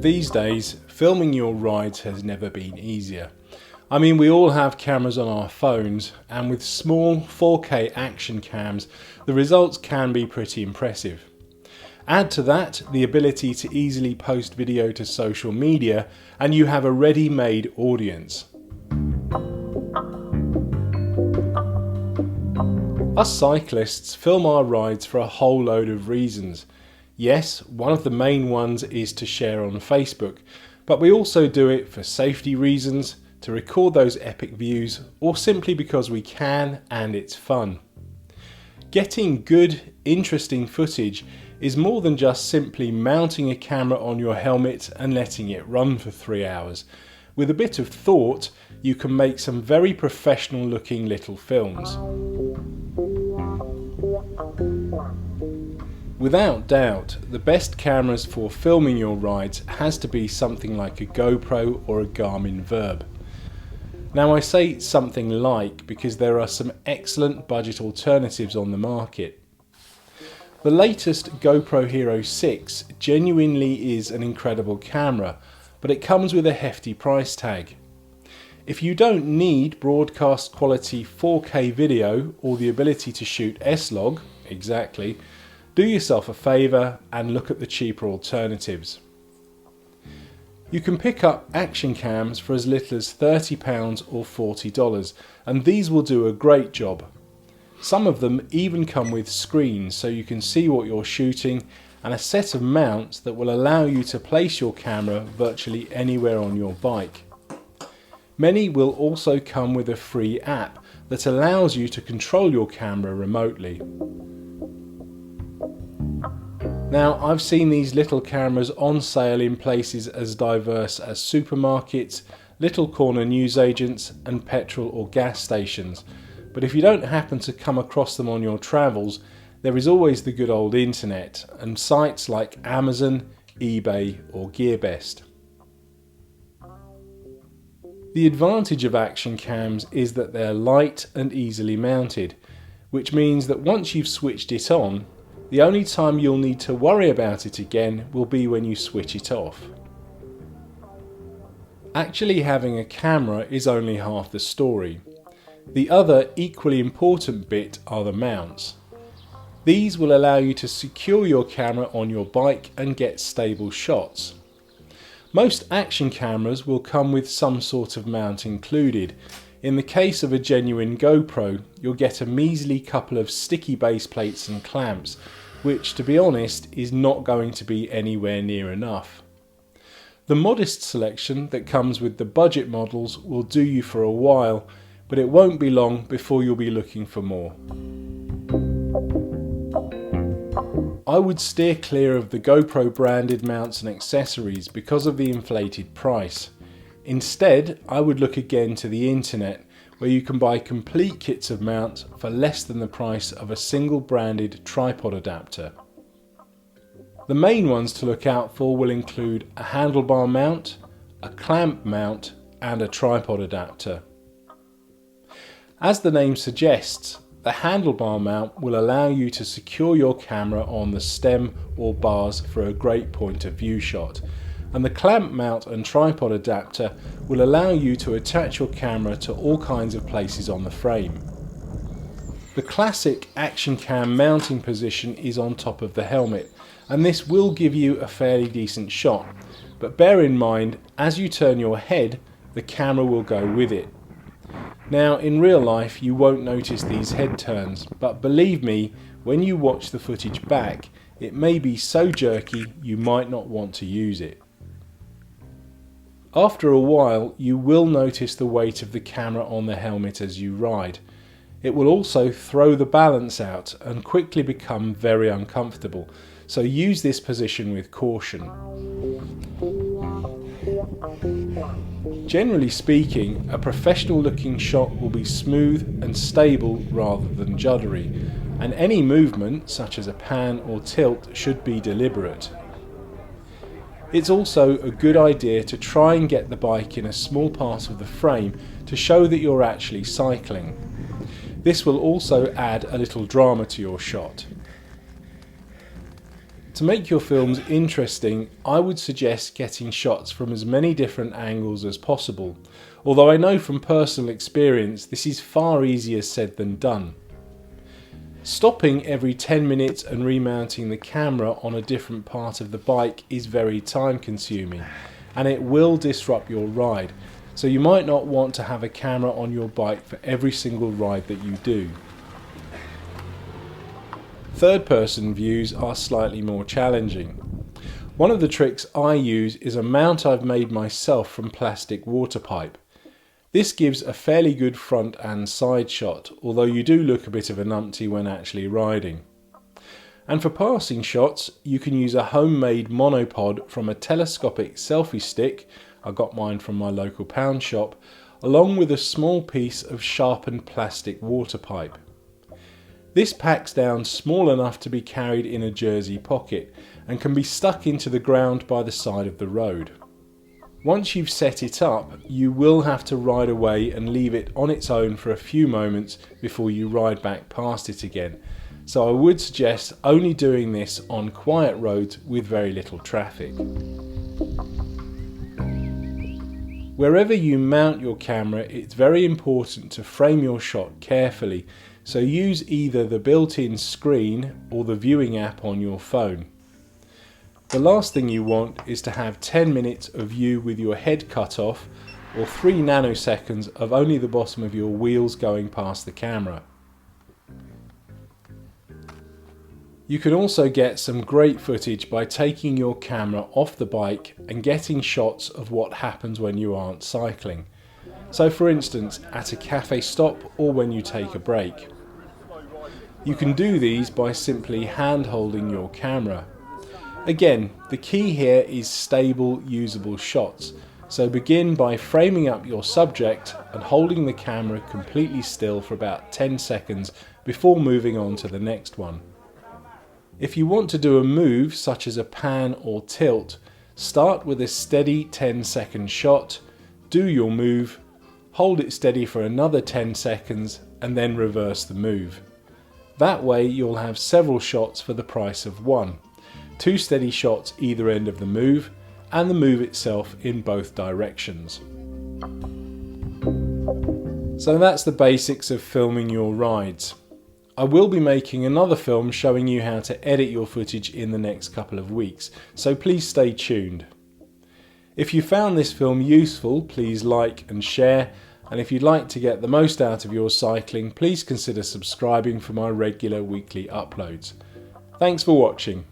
These days, filming your rides has never been easier. I mean, we all have cameras on our phones, and with small 4K action cams, the results can be pretty impressive. Add to that the ability to easily post video to social media, and you have a ready-made audience. Us cyclists film our rides for a whole load of reasons. Yes, one of the main ones is to share on Facebook, but we also do it for safety reasons, to record those epic views, or simply because we can and it's fun. Getting good, interesting footage is more than just simply mounting a camera on your helmet and letting it run for 3 hours. With a bit of thought, you can make some very professional looking little films. Without doubt, the best cameras for filming your rides has to be something like a GoPro or a Garmin VIRB. Now I say something like because there are some excellent budget alternatives on the market. The latest GoPro Hero 6 genuinely is an incredible camera, but it comes with a hefty price tag. If you don't need broadcast quality 4K video or the ability to shoot S-Log, exactly, do yourself a favour and look at the cheaper alternatives. You can pick up action cams for as little as £30 or $40, and these will do a great job. Some of them even come with screens so you can see what you're shooting, and a set of mounts that will allow you to place your camera virtually anywhere on your bike. Many will also come with a free app that allows you to control your camera remotely. Now, I've seen these little cameras on sale in places as diverse as supermarkets, little corner newsagents and petrol or gas stations. But if you don't happen to come across them on your travels, there is always the good old internet and sites like Amazon, eBay or GearBest. The advantage of action cams is that they're light and easily mounted, which means that once you've switched it on, the only time you'll need to worry about it again will be when you switch it off. Actually having a camera is only half the story. The other equally important bit are the mounts. These will allow you to secure your camera on your bike and get stable shots. Most action cameras will come with some sort of mount included. In the case of a genuine GoPro, you'll get a measly couple of sticky base plates and clamps, which, to be honest, is not going to be anywhere near enough. The modest selection that comes with the budget models will do you for a while, but it won't be long before you'll be looking for more. I would steer clear of the GoPro branded mounts and accessories because of the inflated price. Instead, I would look again to the internet, where you can buy complete kits of mounts for less than the price of a single branded tripod adapter. The main ones to look out for will include a handlebar mount, a clamp mount and a tripod adapter. As the name suggests, the handlebar mount will allow you to secure your camera on the stem or bars for a great point of view shot, and the clamp mount and tripod adapter will allow you to attach your camera to all kinds of places on the frame. The classic action cam mounting position is on top of the helmet, and this will give you a fairly decent shot, but bear in mind, as you turn your head, the camera will go with it. Now, in real life you won't notice these head turns, but believe me, when you watch the footage back, it may be so jerky you might not want to use it. After a while, you will notice the weight of the camera on the helmet as you ride. It will also throw the balance out and quickly become very uncomfortable, so use this position with caution. Generally speaking, a professional looking shot will be smooth and stable rather than juddery, and any movement, such as a pan or tilt, should be deliberate. It's also a good idea to try and get the bike in a small part of the frame to show that you're actually cycling. This will also add a little drama to your shot. To make your films interesting, I would suggest getting shots from as many different angles as possible, although I know from personal experience this is far easier said than done. Stopping every 10 minutes and remounting the camera on a different part of the bike is very time consuming, and it will disrupt your ride, so you might not want to have a camera on your bike for every single ride that you do. Third-person views are slightly more challenging. One of the tricks I use is a mount I've made myself from plastic water pipe. This gives a fairly good front and side shot, although you do look a bit of a numpty when actually riding. And for passing shots, you can use a homemade monopod from a telescopic selfie stick, I got mine from my local pound shop, along with a small piece of sharpened plastic water pipe. This packs down small enough to be carried in a jersey pocket and can be stuck into the ground by the side of the road. Once you've set it up, you will have to ride away and leave it on its own for a few moments before you ride back past it again, so I would suggest only doing this on quiet roads with very little traffic. Wherever you mount your camera, it's very important to frame your shot carefully, so use either the built-in screen or the viewing app on your phone. The last thing you want is to have 10 minutes of you with your head cut off, or 3 nanoseconds of only the bottom of your wheels going past the camera. You can also get some great footage by taking your camera off the bike and getting shots of what happens when you aren't cycling. So for instance, at a cafe stop or when you take a break. You can do these by simply hand holding your camera. Again, the key here is stable, usable shots, so begin by framing up your subject and holding the camera completely still for about 10 seconds before moving on to the next one. If you want to do a move such as a pan or tilt, start with a steady 10-second shot, do your move, hold it steady for another 10 seconds and then reverse the move. That way you'll have several shots for the price of one. 2 steady shots either end of the move, and the move itself in both directions. So that's the basics of filming your rides. I will be making another film showing you how to edit your footage in the next couple of weeks, so please stay tuned. If you found this film useful, please like and share, and if you'd like to get the most out of your cycling, please consider subscribing for my regular weekly uploads. Thanks for watching.